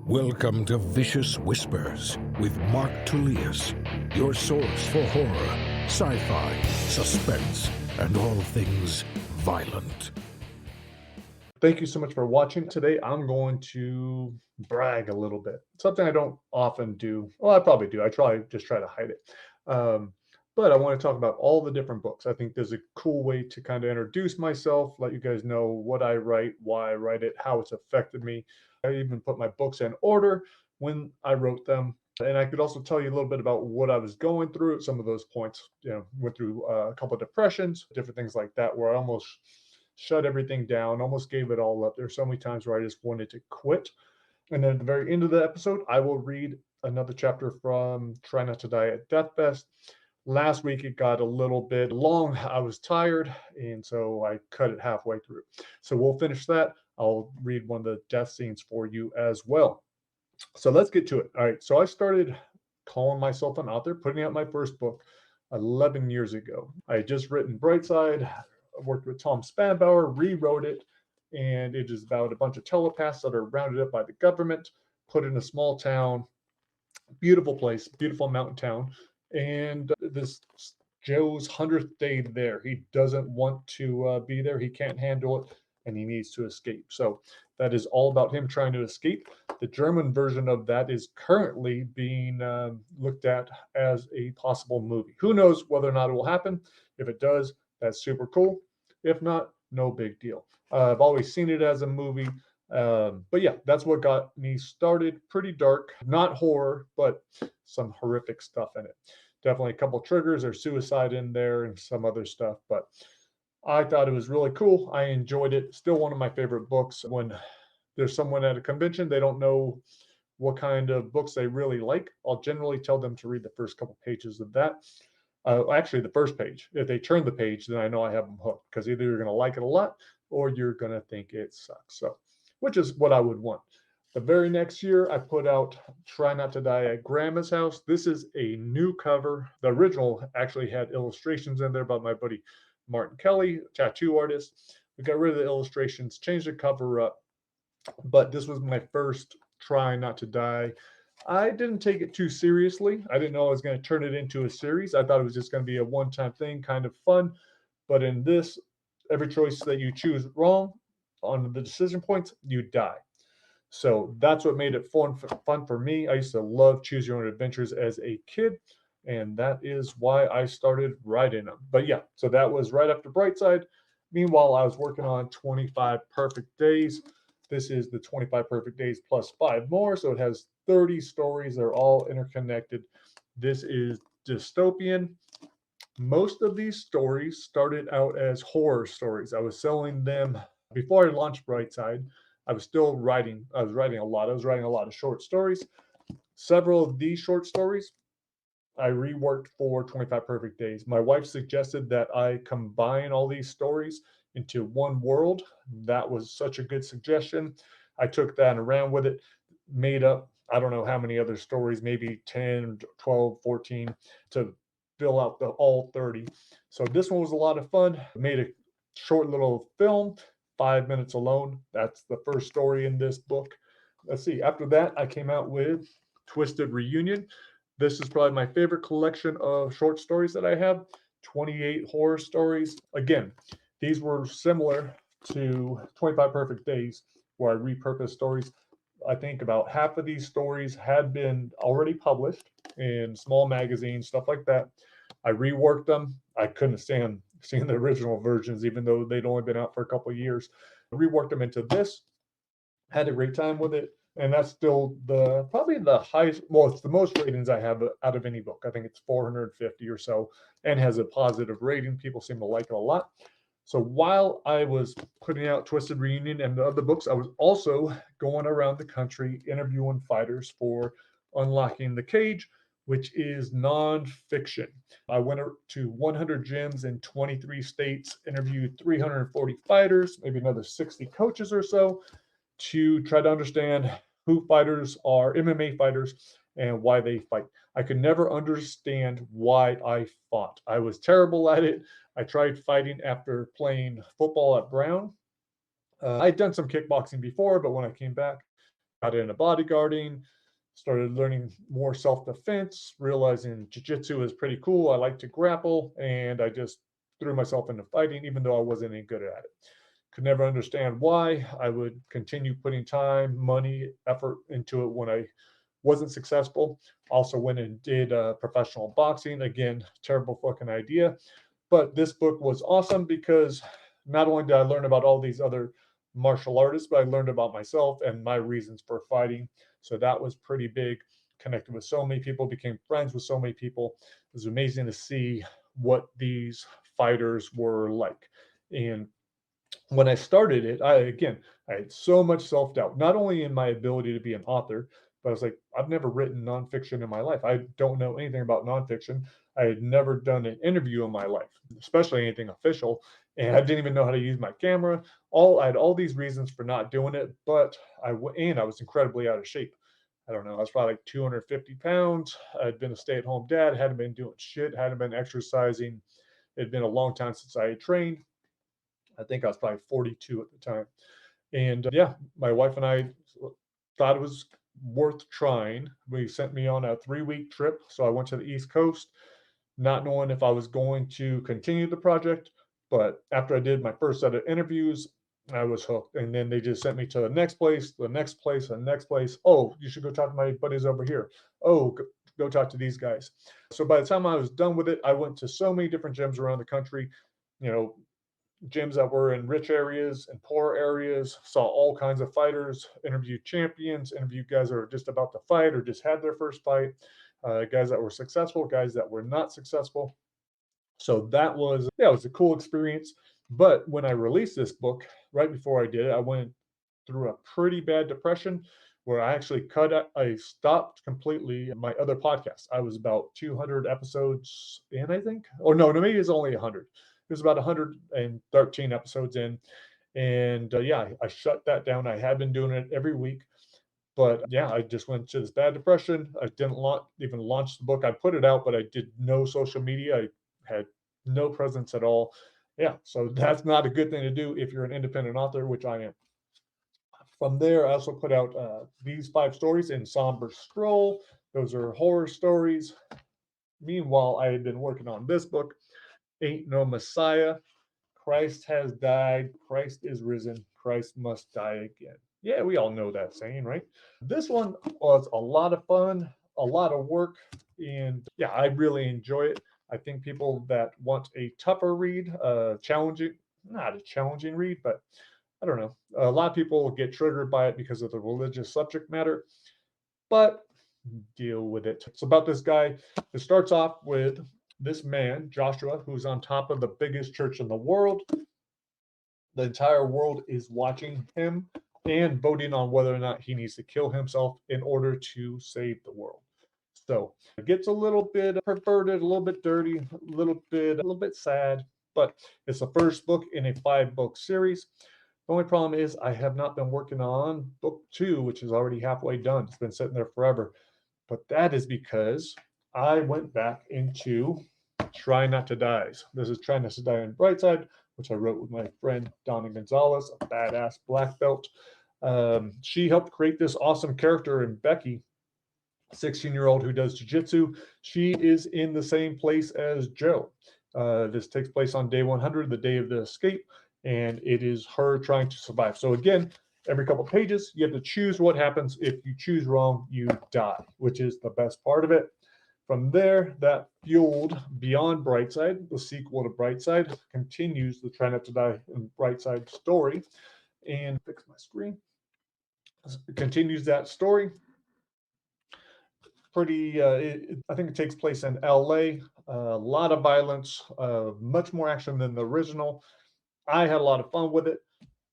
Welcome to Vicious Whispers with Mark Tullius, your source for horror, sci-fi, suspense, and all things violent. Thank you so much for watching. Today, I'm going to brag a little bit. Something I don't often do. Well, I probably do. I try to hide it. Um, but I want to talk about all the different books. I think there's a cool way to kind of introduce myself, let you guys know what I write, why I write it, how it's affected me. I even put my books in order when I wrote them. And I could also tell you a little bit about what I was going through at some of those points. Went through a couple of depressions, different things like that, where I almost shut everything down, almost gave it all up. There's so many times where I just wanted to quit. And then at the very end of the episode, I will read another chapter from Try Not to Die at Dethfest. Last week, it got a little bit long. I was tired, and so I cut it halfway through. So we'll finish that. I'll read one of the death scenes for you as well. So let's get to it. All right. So I started calling myself an author, putting out my first book 11 years ago. I had just written Brightside, worked with Tom Spanbauer, rewrote it, and it is about a bunch of telepaths that are rounded up by the government, put in a small town, beautiful place, beautiful mountain town, and this Joe's 100th day there. He doesn't want to be there. He can't handle it, and he needs to escape. So that is all about him trying to escape. The German version of that is currently being looked at as a possible movie. Who knows whether or not it will happen? If it does, that's super cool. If not, no big deal. I've always seen it as a movie. But yeah, that's what got me started. Pretty dark, not horror, but some horrific stuff in it. Definitely a couple triggers. There's suicide in there and some other stuff, but I thought it was really cool. I enjoyed it. Still one of my favorite books. When there's someone at a convention, they don't know what kind of books they really like, I'll generally tell them to read the first couple pages of that. Actually, the first page. If they turn the page, then I know I have them hooked, because either you're going to like it a lot or you're going to think it sucks. So, which is what I would want. The very next year, I put out Try Not to Die at Grandma's House. This is a new cover. The original actually had illustrations in there by my buddy Martin Kelly, tattoo artist. We got rid of the illustrations, changed the cover up, but this was my first Try Not to Die. I didn't take it too seriously. I didn't know I was going to turn it into a series. I thought it was just going to be a one-time thing, kind of fun. But in this, every choice that you choose wrong on the decision points, you die. So that's what made it fun for me. I used to love Choose Your Own Adventures as a kid, and that is why I started writing them. But yeah, so that was right after Brightside. Meanwhile, I was working on 25 Perfect Days. This is the 25 Perfect Days plus 5 more, so it has 30 stories. They're all interconnected. This is dystopian. Most of these stories started out as horror stories. I was selling them before I launched Brightside. I was still writing. I was writing a lot. I was writing a lot of short stories. Several of these short stories I reworked for 25 Perfect Days. My wife suggested that I combine all these stories into one world. That was such a good suggestion. I took that and ran with it, made up, I don't know how many other stories, maybe 10, 12, 14 to fill out the all 30. So this one was a lot of fun. Made a short little film, 5 minutes alone. That's the first story in this book. Let's see. After that, I came out with Twisted Reunion. This is probably my favorite collection of short stories that I have. 28 horror stories. Again, these were similar to 25 Perfect Days, where I repurposed stories. I think about half of these stories had been already published in small magazines, stuff like that. I reworked them. I couldn't stand seeing the original versions, even though they'd only been out for a couple of years. I reworked them into this. Had a great time with it, and that's still probably the highest. Well, it's the most ratings I have out of any book. I think it's 450 or so, and has a positive rating. People seem to like it a lot. So while I was putting out Twisted Reunion and the other books, I was also going around the country interviewing fighters for Unlocking the Cage, which is nonfiction. I went to 100 gyms in 23 states, interviewed 340 fighters, maybe another 60 coaches or so, to try to understand who fighters are, MMA fighters, and why they fight. I could never understand why I fought. I was terrible at it. I tried fighting after playing football at Brown. I'd done some kickboxing before, but when I came back, got into bodyguarding, started learning more self-defense, realizing jiu-jitsu is pretty cool. I like to grapple, and I just threw myself into fighting, even though I wasn't any good at it. Could never understand why. I would continue putting time, money, effort into it when I wasn't successful. Also went and did professional boxing. Again, terrible fucking idea. But this book was awesome because not only did I learn about all these other martial artists, but I learned about myself and my reasons for fighting. So that was pretty big. Connected with so many people, became friends with so many people. It was amazing to see what these fighters were like. And when I started it, I had so much self doubt, not only in my ability to be an author, but I was like, I've never written nonfiction in my life. I don't know anything about nonfiction. I had never done an interview in my life, especially anything official, and I didn't even know how to use my camera. I had all these reasons for not doing it, but I was incredibly out of shape. I don't know. I was probably like 250 pounds. I'd been a stay-at-home dad, hadn't been doing shit, hadn't been exercising. It had been a long time since I had trained. I think I was probably 42 at the time. And yeah, my wife and I thought it was worth trying. We sent me on a 3-week trip. So I went to the East Coast, not knowing if I was going to continue the project. But after I did my first set of interviews, I was hooked. And then they just sent me to the next place, the next place, the next place. Oh, you should go talk to my buddies over here. Oh, go talk to these guys. So by the time I was done with it, I went to so many different gyms around the country, you know, gyms that were in rich areas and poor areas, saw all kinds of fighters, interviewed champions, interviewed guys that were just about to fight or just had their first fight, guys that were successful, guys that were not successful. So yeah, it was a cool experience. But when I released this book, right before I did it, I went through a pretty bad depression where I stopped completely my other podcast. I was about 200 episodes in, I think. Or no, maybe it's only 100. It was about 113 episodes in. And yeah, I shut that down. I had been doing it every week. But yeah, I just went to this bad depression. I didn't even launch the book. I put it out, but I did no social media. I had no presence at all. Yeah, so that's not a good thing to do if you're an independent author, which I am. From there, I also put out these 5 stories in Somber Scroll. Those are horror stories. Meanwhile, I had been working on this book, Ain't No Messiah. Christ has died. Christ is risen. Christ must die again. Yeah, we all know that saying, right? This one was a lot of fun, a lot of work, and yeah, I really enjoy it. I think people that want a tougher read, not a challenging read, but I don't know. A lot of people get triggered by it because of the religious subject matter, but deal with it. It's about this guy. It starts off with this man, Joshua, who's on top of the biggest church in the world. The entire world is watching him and voting on whether or not he needs to kill himself in order to save the world. So it gets a little bit perverted, a little bit dirty, a little bit sad, but it's the first book in a 5-book series. The only problem is I have not been working on book 2, which is already halfway done. It's been sitting there forever. But that is because I went back into Try Not to Die. This is Try Not to Die on Brightside, which I wrote with my friend Donna Gonzalez, a badass black belt. She helped create this awesome character in Becky, 16-year-old who does jiu-jitsu. She is in the same place as Joe. This takes place on day 100, the day of the escape, and it is her trying to survive. So again, every couple of pages, you have to choose what happens. If you choose wrong, you die, which is the best part of it. From there, that fueled Beyond Brightside, the sequel to Brightside, continues the Try Not to Die in Brightside story, and fix my screen. Continues that story. I think it takes place in LA. A lot of violence, much more action than the original. I had a lot of fun with it,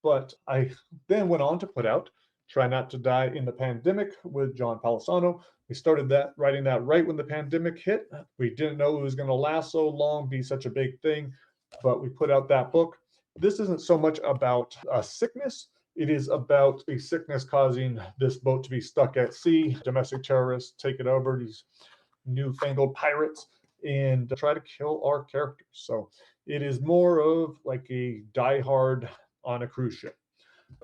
but I then went on to put out Try Not to Die in the Pandemic with John Palisano. We started writing that right when the pandemic hit. We didn't know it was going to last so long, be such a big thing, but we put out that book. This isn't so much about a sickness. It is about a sickness causing this boat to be stuck at sea. Domestic terrorists take it over, these newfangled pirates, and try to kill our characters. So it is more of like a Die Hard on a cruise ship.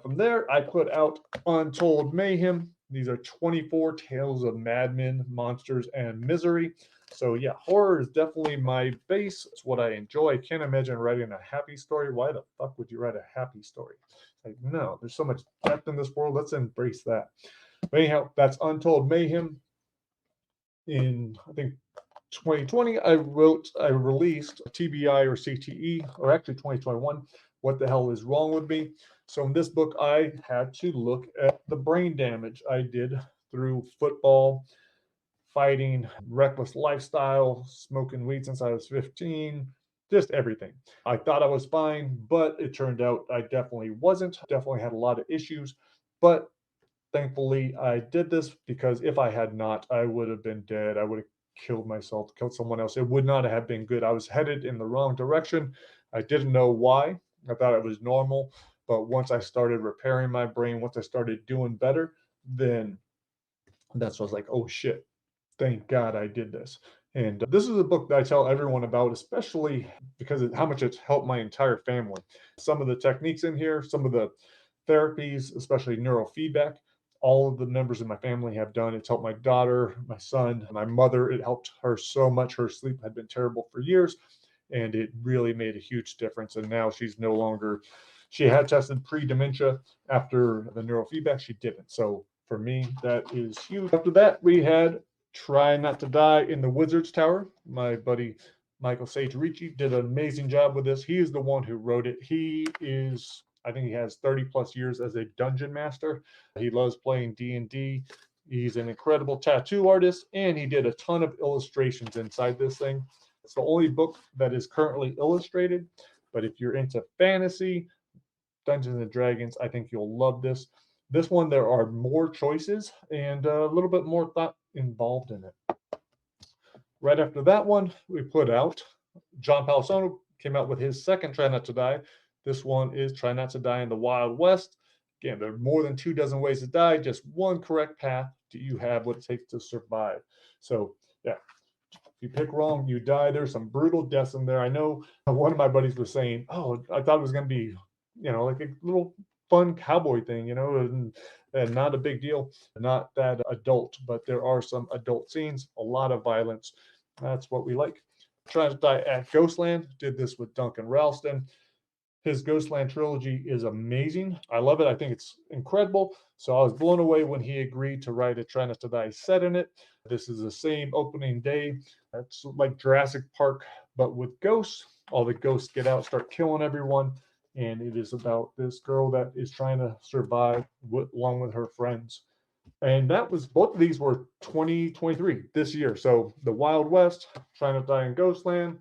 From there, I put out Untold Mayhem. These are 24 tales of madmen, monsters, and misery. So yeah, horror is definitely my base. It's what I enjoy. I can't imagine writing a happy story. Why the fuck would you write a happy story? Like, no, there's so much depth in this world. Let's embrace that. But anyhow, that's Untold Mayhem. In, I think, 2020, I released TBI or CTE, or actually 2021, What the Hell is Wrong with Me? So in this book, I had to look at the brain damage I did through football, fighting, reckless lifestyle, smoking weed since I was 15, just everything. I thought I was fine, but it turned out I definitely wasn't. Definitely had a lot of issues, but thankfully I did this, because if I had not, I would have been dead. I would have killed myself, killed someone else. It would not have been good. I was headed in the wrong direction. I didn't know why. I thought it was normal. But once I started repairing my brain, once I started doing better, then that's when I was like, oh shit, thank God I did this. And this is a book that I tell everyone about, especially because of how much it's helped my entire family. Some of the techniques in here, some of the therapies, especially neurofeedback, all of the members of my family have done. It's helped my daughter, my son, my mother. It helped her so much. Her sleep had been terrible for years, and it really made a huge difference. And now she's no longer, she had tested pre-dementia. After the neurofeedback, she didn't. So for me, that is huge. After that, we had Try Not to Die in the Wizard's Tower. My buddy Michael Sage Ricci did an amazing job with this. He is the one who wrote it. He is, I think he has 30 plus years as a dungeon master. He loves playing D&D. He's an incredible tattoo artist, and he did a ton of illustrations inside this thing. It's the only book that is currently illustrated, but if you're into fantasy, Dungeons and Dragons, I think you'll love this. This one, there are more choices and a little bit more thought involved in it. Right after that one, we put out, John Palisano came out with his second Try Not to Die. This one is Try Not to Die in the Wild West. Again, there are more than 24 ways to die, just one correct path. Do you have what it takes to survive? So, yeah, if you pick wrong, you die. There's some brutal deaths in there. I know one of my buddies was saying, oh, I thought it was going to be, like a little fun cowboy thing, and not a big deal, not that adult, but there are some adult scenes, a lot of violence. That's what we like. Trying to Die at Ghostland did this with Duncan Ralston. His Ghostland trilogy is amazing. I love it. I think it's incredible. So I was blown away when he agreed to write a Try Not to Die set in it. This is the same opening day. It's like Jurassic Park, but with ghosts. All the ghosts get out, start killing everyone. And it is about this girl that is trying to survive along with her friends. And that was, both of these were 2023, this year. So the Wild West, Trying to Die in Ghostland,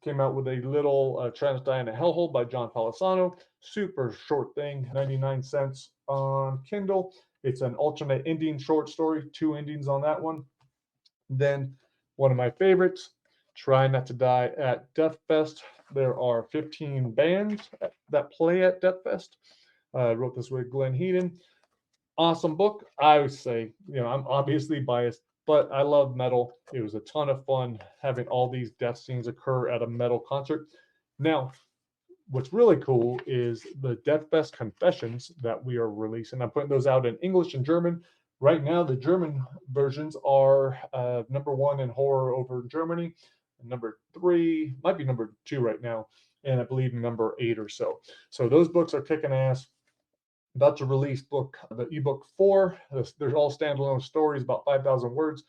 came out with a little Trying to Die in a Hellhole by John Palisano. Super short thing, 99 cents on Kindle. It's an alternate ending short story, 2 endings on that one. Then one of my favorites, Try Not to Die at Dethfest. There are 15 bands that play at Dethfest. I wrote this with Glenn Heaton. Awesome book. I would say, I'm obviously biased, but I love metal. It was a ton of fun having all these death scenes occur at a metal concert. Now, what's really cool is the Dethfest Confessions that we are releasing. I'm putting those out in English and German. Right now, the German versions are #1 in horror over in Germany. #3, might be #2 right now, and I believe #8 or so. So those books are kicking ass. About to release the ebook 4. They're all standalone stories, about 5,000 words.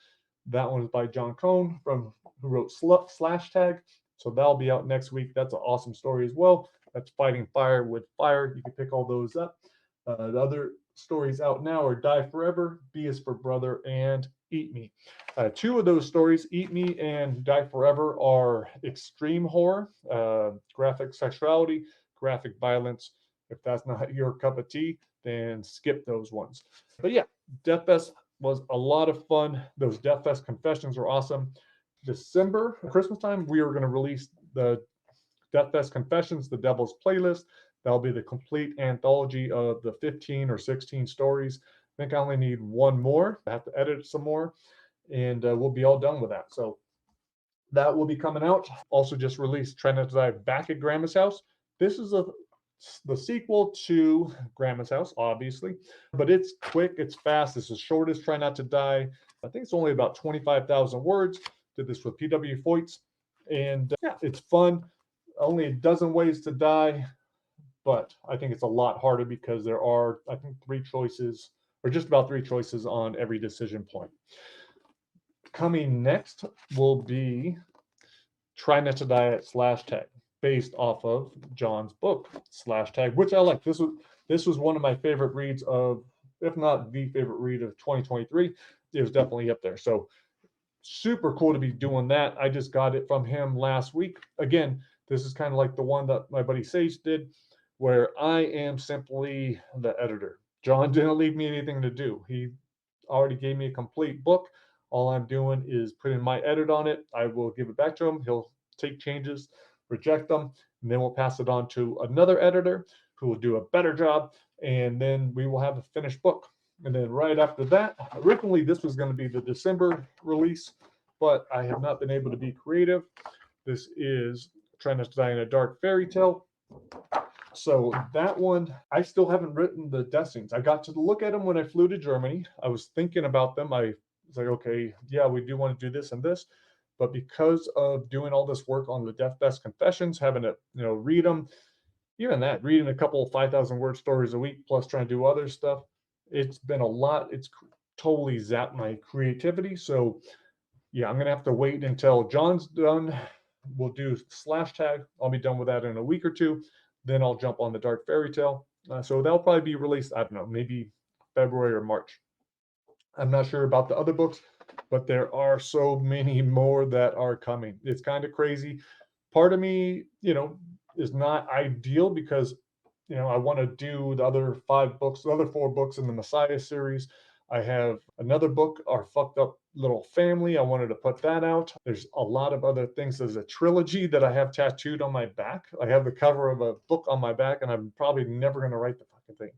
That one is by John Cohn, who wrote Slash Tag. So that'll be out next week. That's an awesome story as well. That's Fighting Fire with Fire. You can pick all those up. The other stories out now are Die Forever, B is for Brother, and Eat Me. 2 of those stories, Eat Me and Die Forever, are extreme horror, graphic sexuality, graphic violence. If that's not your cup of tea, then skip those ones. But yeah, Dethfest was a lot of fun. Those Dethfest confessions were awesome. December, Christmas time, we are going to release the Dethfest Confessions, the Devil's Playlist. That'll be the complete anthology of the 15 or 16 stories. I think I only need one more. I have to edit some more, and we'll be all done with that. So that will be coming out. Also just released Try Not to Die Back at Grandma's House. This is a the sequel to Grandma's House, obviously, but it's quick, it's fast. It's the shortest. Try Not to Die. I think it's only about 25,000 words. Did this with P.W. Foyts, and yeah, it's fun. Only a dozen ways to die, but I think it's a lot harder because there are, I think, three choices, or just about three choices on every decision point. Coming next will be Try Not to Die at Slash Tag, based off of John's book Slash Tag, which I like. This was one of my favorite reads of, if not the favorite read of 2023. It was definitely up there. So super cool to be doing that. I just got it from him last week. Again, this is kind of like the one that my buddy Sage did, where I am simply the editor. John didn't leave me anything to do. He already gave me a complete book. All I'm doing is putting my edit on it. I will give it back to him. He'll take changes, reject them, and then we'll pass it on to another editor who will do a better job. And then we will have a finished book. And then right after that, originally this was going to be the December release, but I have not been able to be creative. This is Trying to Die in a Dark Fairy Tale. So that one, I still haven't written the death scenes. I got to look at them when I flew to Germany. I was thinking about them. I was like, okay, yeah, we do want to do this and this. But because of doing all this work on the Dethfest confessions, having to, read them, even that, reading a couple of 5,000 word stories a week, plus trying to do other stuff, it's been a lot. It's totally zapped my creativity. So yeah, I'm going to have to wait until John's done. We'll do Slash Tag. I'll be done with that in a week or two. Then I'll jump on the Dark Fairy Tale. So that'll probably be released, I don't know, maybe February or March. I'm not sure about the other books, but there are so many more that are coming. It's kind of crazy. Part of me, is not ideal because, I want to do the other 5 books, the other 4 books in the Messiah series. I have another book, Our Fucked Up Little Family. I wanted to put that out. There's a lot of other things. There's a trilogy that I have tattooed on my back. I have the cover of a book on my back, and I'm probably never going to write the fucking thing.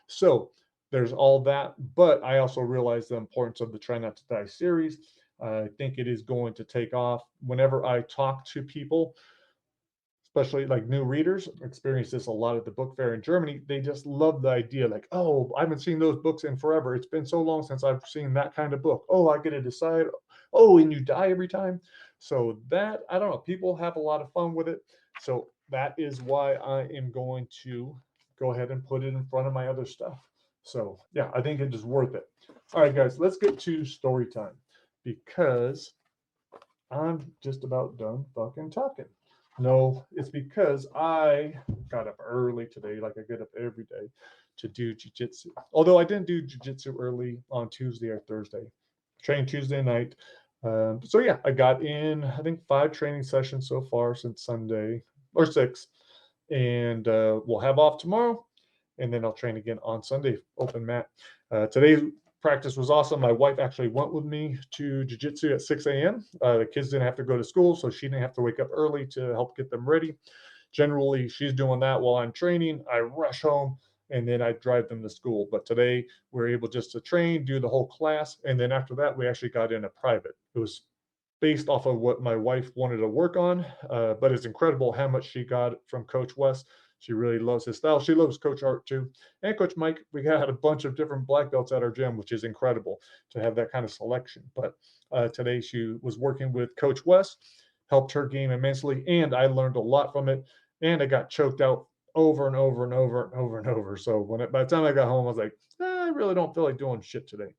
So there's all that. But I also realize the importance of the Try Not to Die series. I think it is going to take off. Whenever I talk to people, especially like new readers, experience this a lot at the book fair in Germany. They just love the idea, like, oh, I haven't seen those books in forever. It's been so long since I've seen that kind of book. Oh, I get to decide. Oh, and you die every time. So that, I don't know, people have a lot of fun with it. So that is why I am going to go ahead and put it in front of my other stuff. So yeah, I think it is worth it. All right, guys, let's get to story time because I'm just about done fucking talking. No, it's because I got up early today, like I get up every day, to do jujitsu. Although I didn't do jujitsu early on Tuesday or Thursday. Trained Tuesday night. So yeah, I got in, I think 5 training sessions so far since Sunday, or 6. And we'll have off tomorrow. And then I'll train again on Sunday, open mat. Today's practice was awesome. My wife actually went with me to jiu-jitsu at 6 a.m. The kids didn't have to go to school, so she didn't have to wake up early to help get them ready. Generally, she's doing that while I'm training. I rush home, and then I drive them to school. But today, we were able just to train, do the whole class, and then after that, we actually got in a private. It was based off of what my wife wanted to work on, but it's incredible how much she got from Coach Wes. She really loves his style. She loves Coach Art too. And Coach Mike. We got a bunch of different black belts at our gym, which is incredible to have that kind of selection. But today she was working with Coach Wes, helped her game immensely, and I learned a lot from it. And I got choked out over and over and over and over and over. So by the time I got home, I was like, I really don't feel like doing shit today.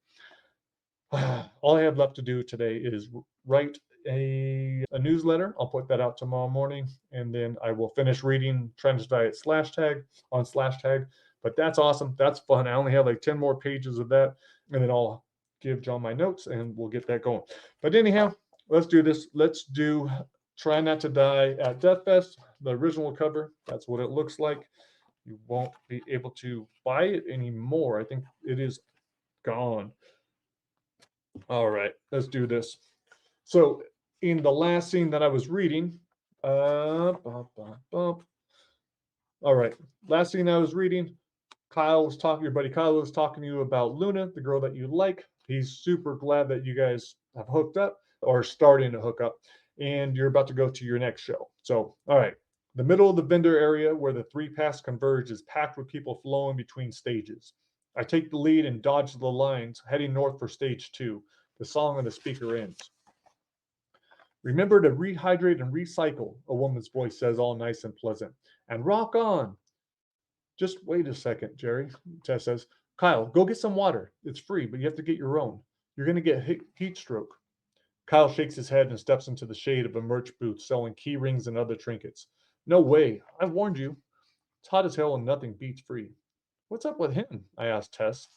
All I have left to do today is write a newsletter. I'll put that out tomorrow morning, and then I will finish reading Trying to Die at Slash Tag on Slash Tag. But that's awesome. That's fun. I only have like 10 more pages of that, and then I'll give John my notes, and we'll get that going. But anyhow, let's do this. Let's do Try Not to Die at Dethfest, the original cover. That's what it looks like. You won't be able to buy it anymore. I think it is gone. All right, let's do this. So in the last scene that I was reading, all right, last scene I was reading, your buddy Kyle was talking to you about Luna, the girl that you like. He's super glad that you guys have hooked up or starting to hook up, and you're about to go to your next show. So, all right, The middle of the vendor area where the three paths converge is packed with people flowing between stages. I take the lead and dodge the lines, heading north for stage 2. The song on the speaker ends. Remember to rehydrate and recycle, a woman's voice says, all nice and pleasant. And rock on. Just wait a second, Jerry, Tess says. Kyle, go get some water. It's free, but you have to get your own. You're going to get heat stroke. Kyle shakes his head and steps into the shade of a merch booth selling key rings and other trinkets. No way. I warned you. It's hot as hell and nothing beats free. What's up with him? I asked Tess.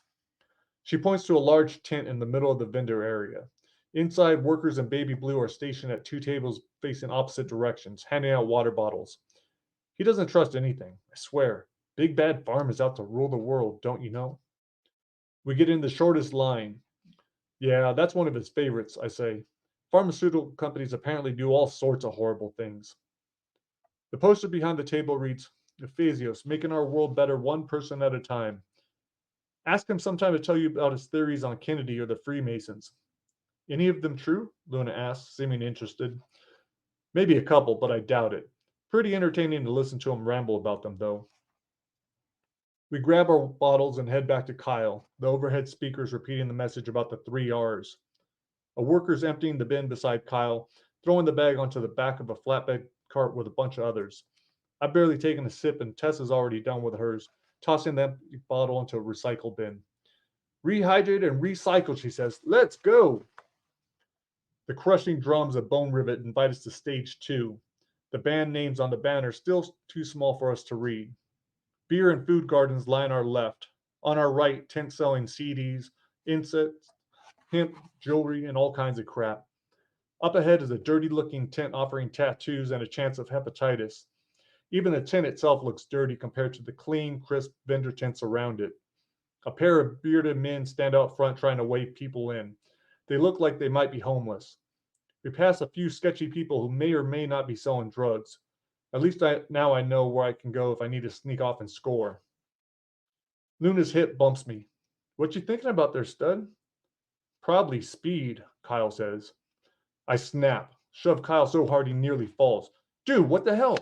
She points to a large tent in the middle of the vendor area. Inside, workers in baby blue are stationed at 2 tables facing opposite directions, handing out water bottles. He doesn't trust anything, I swear. Big Bad Farm is out to rule the world, don't you know? We get in the shortest line. Yeah, that's one of his favorites, I say. Pharmaceutical companies apparently do all sorts of horrible things. The poster behind the table reads, Ephesios, making our world better one person at a time. Ask him sometime to tell you about his theories on Kennedy or the Freemasons. Any of them true? Luna asks, seeming interested. Maybe a couple, but I doubt it. Pretty entertaining to listen to him ramble about them, though. We grab our bottles and head back to Kyle, the overhead speakers repeating the message about the 3 R's. A worker's emptying the bin beside Kyle, throwing the bag onto the back of a flatbed cart with a bunch of others. I've barely taken a sip and Tessa's already done with hers, tossing that bottle into a recycle bin. Rehydrate and recycle, she says. Let's go! The crushing drums of Bone Rivet invite us to stage 2. The band names on the banner still too small for us to read. Beer and food gardens line our left. On our right, tents selling CDs, insects, hemp, jewelry, and all kinds of crap. Up ahead is a dirty-looking tent offering tattoos and a chance of hepatitis. Even the tent itself looks dirty compared to the clean, crisp vendor tents around it. A pair of bearded men stand out front trying to wave people in. They look like they might be homeless. We pass a few sketchy people who may or may not be selling drugs. At least now I know where I can go if I need to sneak off and score. Luna's hip bumps me. What you thinking about there, stud? Probably speed, Kyle says. I snap, shove Kyle so hard he nearly falls. Dude, what the hell?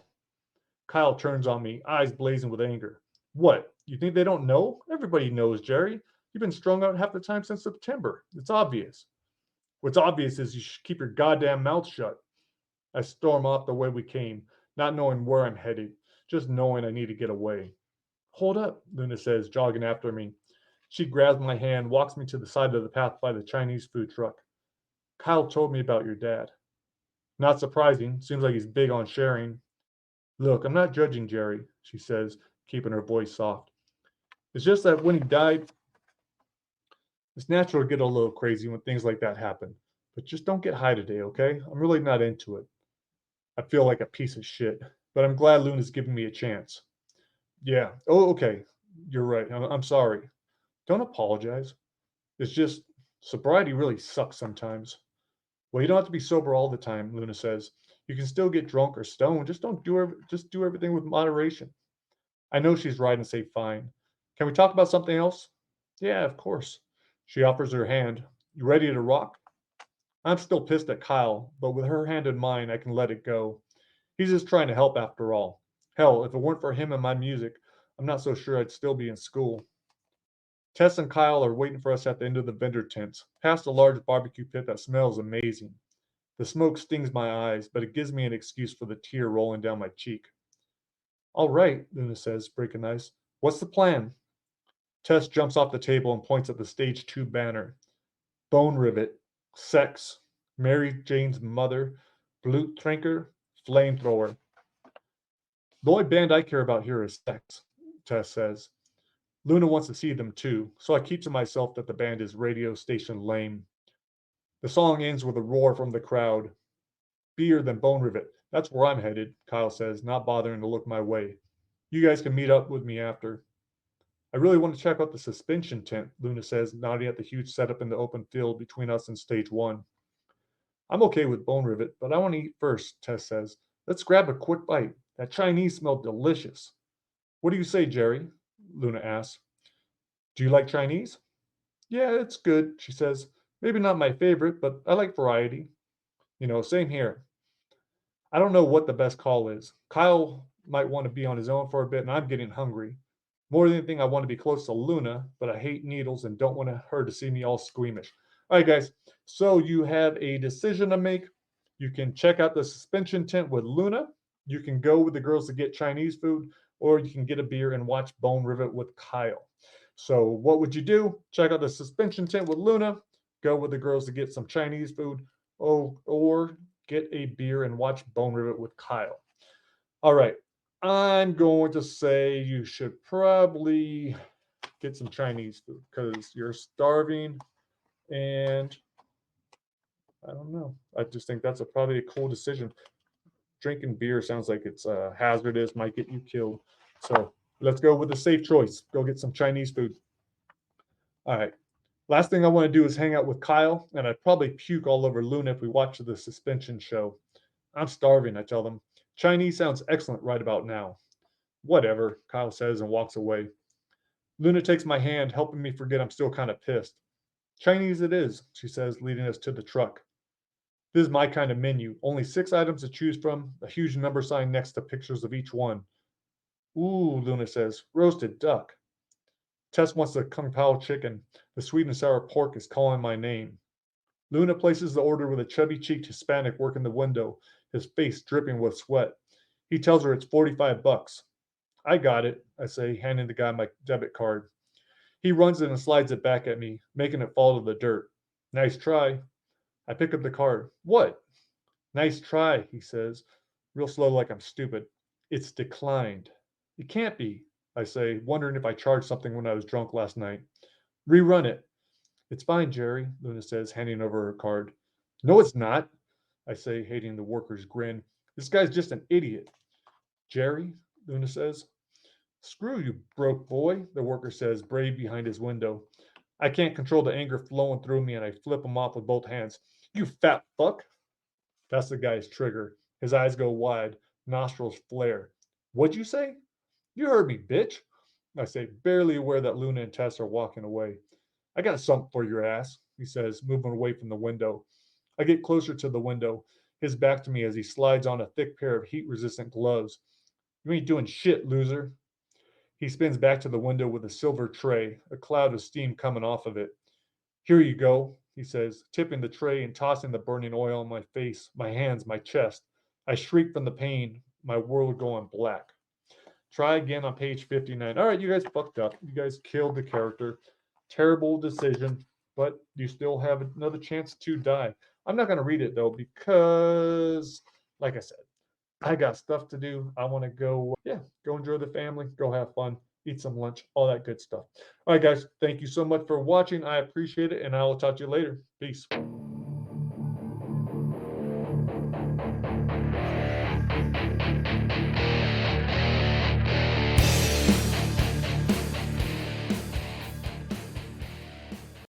Kyle turns on me, eyes blazing with anger. What? You think they don't know? Everybody knows, Jerry. You've been strung out half the time since September. It's obvious. What's obvious is you should keep your goddamn mouth shut. I storm off the way we came, not knowing where I'm headed, just knowing I need to get away. Hold up, Luna says, jogging after me. She grabs my hand, walks me to the side of the path by the Chinese food truck. Kyle told me about your dad. Not surprising. Seems like he's big on sharing. Look, I'm not judging Jerry, she says, keeping her voice soft. It's just that when he died, it's natural to get a little crazy when things like that happen. But just don't get high today, okay? I'm really not into it. I feel like a piece of shit, but I'm glad Luna's giving me a chance. Yeah. Oh, okay. You're right. I'm sorry. Don't apologize. It's just sobriety really sucks sometimes. Well, you don't have to be sober all the time, Luna says. You can still get drunk or stoned. Just do everything with moderation. I know she's right and say fine. Can we talk about something else? Yeah, of course. She offers her hand. You ready to rock? I'm still pissed at Kyle, but with her hand in mine, I can let it go. He's just trying to help after all. Hell, if it weren't for him and my music, I'm not so sure I'd still be in school. Tess and Kyle are waiting for us at the end of the vendor tents, past a large barbecue pit that smells amazing. The smoke stings my eyes, but it gives me an excuse for the tear rolling down my cheek. All right, Luna says, breaking ice. What's the plan? Tess jumps off the table and points at the stage 2 banner. Bone Rivet, Sex, Mary Jane's Mother, Bluttrinker, Flamethrower. The only band I care about here is Sex, Tess says. Luna wants to see them too, so I keep to myself that the band is radio station lame. The song ends with a roar from the crowd. Beer than Bone Rivet. That's where I'm headed, Kyle says, not bothering to look my way. You guys can meet up with me after. I really want to check out the suspension tent, Luna says, nodding at the huge setup in the open field between us and stage 1. I'm okay with Bone Rivet, but I want to eat first, Tess says. Let's grab a quick bite. That Chinese smelled delicious. What do you say, Jerry? Luna asks. Do you like Chinese? Yeah, it's good, she says. Maybe not my favorite, but I like variety. Same here. I don't know what the best call is. Kyle might want to be on his own for a bit, and I'm getting hungry. More than anything, I want to be close to Luna, but I hate needles and don't want her to see me all squeamish. All right, guys. So you have a decision to make. You can check out the suspension tent with Luna. You can go with the girls to get Chinese food, or you can get a beer and watch Bone Rivet with Kyle. So what would you do? Check out the suspension tent with Luna. Go with the girls to get some Chinese food, or get a beer and watch Bone Rivet with Kyle. All right. I'm going to say you should probably get some Chinese food because you're starving. And I don't know. I just think that's probably a cool decision. Drinking beer sounds like it's hazardous, might get you killed. So let's go with the safe choice. Go get some Chinese food. All right. Last thing I want to do is hang out with Kyle, and I'd probably puke all over Luna if we watch the suspension show. I'm starving, I tell them. Chinese sounds excellent right about now. Whatever, Kyle says and walks away. Luna takes my hand, helping me forget I'm still kind of pissed. Chinese it is, she says, leading us to the truck. This is my kind of menu. Only 6 items to choose from, a huge number sign next to pictures of each one. Ooh, Luna says, roasted duck. Tess wants the Kung Pao chicken. The sweet and sour pork is calling my name. Luna places the order with a chubby-cheeked Hispanic working the window, his face dripping with sweat. He tells her it's $45. I got it, I say, handing the guy my debit card. He runs it and slides it back at me, making it fall to the dirt. Nice try. I pick up the card. What? Nice try, he says, real slow like I'm stupid. It's declined. It can't be, I say, wondering if I charged something when I was drunk last night. Rerun it. It's fine, Jerry, Luna says, handing over her card. No, it's not, I say, hating the worker's grin. This guy's just an idiot. Jerry, Luna says. Screw you, broke boy, the worker says, brave behind his window. I can't control the anger flowing through me, and I flip him off with both hands. You fat fuck. That's the guy's trigger. His eyes go wide, nostrils flare. What'd you say? You heard me, bitch, I say, barely aware that Luna and Tess are walking away. I got something for your ass, he says, moving away from the window. I get closer to the window, his back to me as he slides on a thick pair of heat-resistant gloves. You ain't doing shit, loser. He spins back to the window with a silver tray, a cloud of steam coming off of it. Here you go, he says, tipping the tray and tossing the burning oil on my face, my hands, my chest. I shriek from the pain, my world going black. Try again on page 59. All right, you guys fucked up. You guys killed the character. Terrible decision, but you still have another chance to die. I'm not going to read it, though, because, like I said, I got stuff to do. I want to go, go enjoy the family, go have fun, eat some lunch, all that good stuff. All right, guys, thank you so much for watching. I appreciate it, and I will talk to you later. Peace.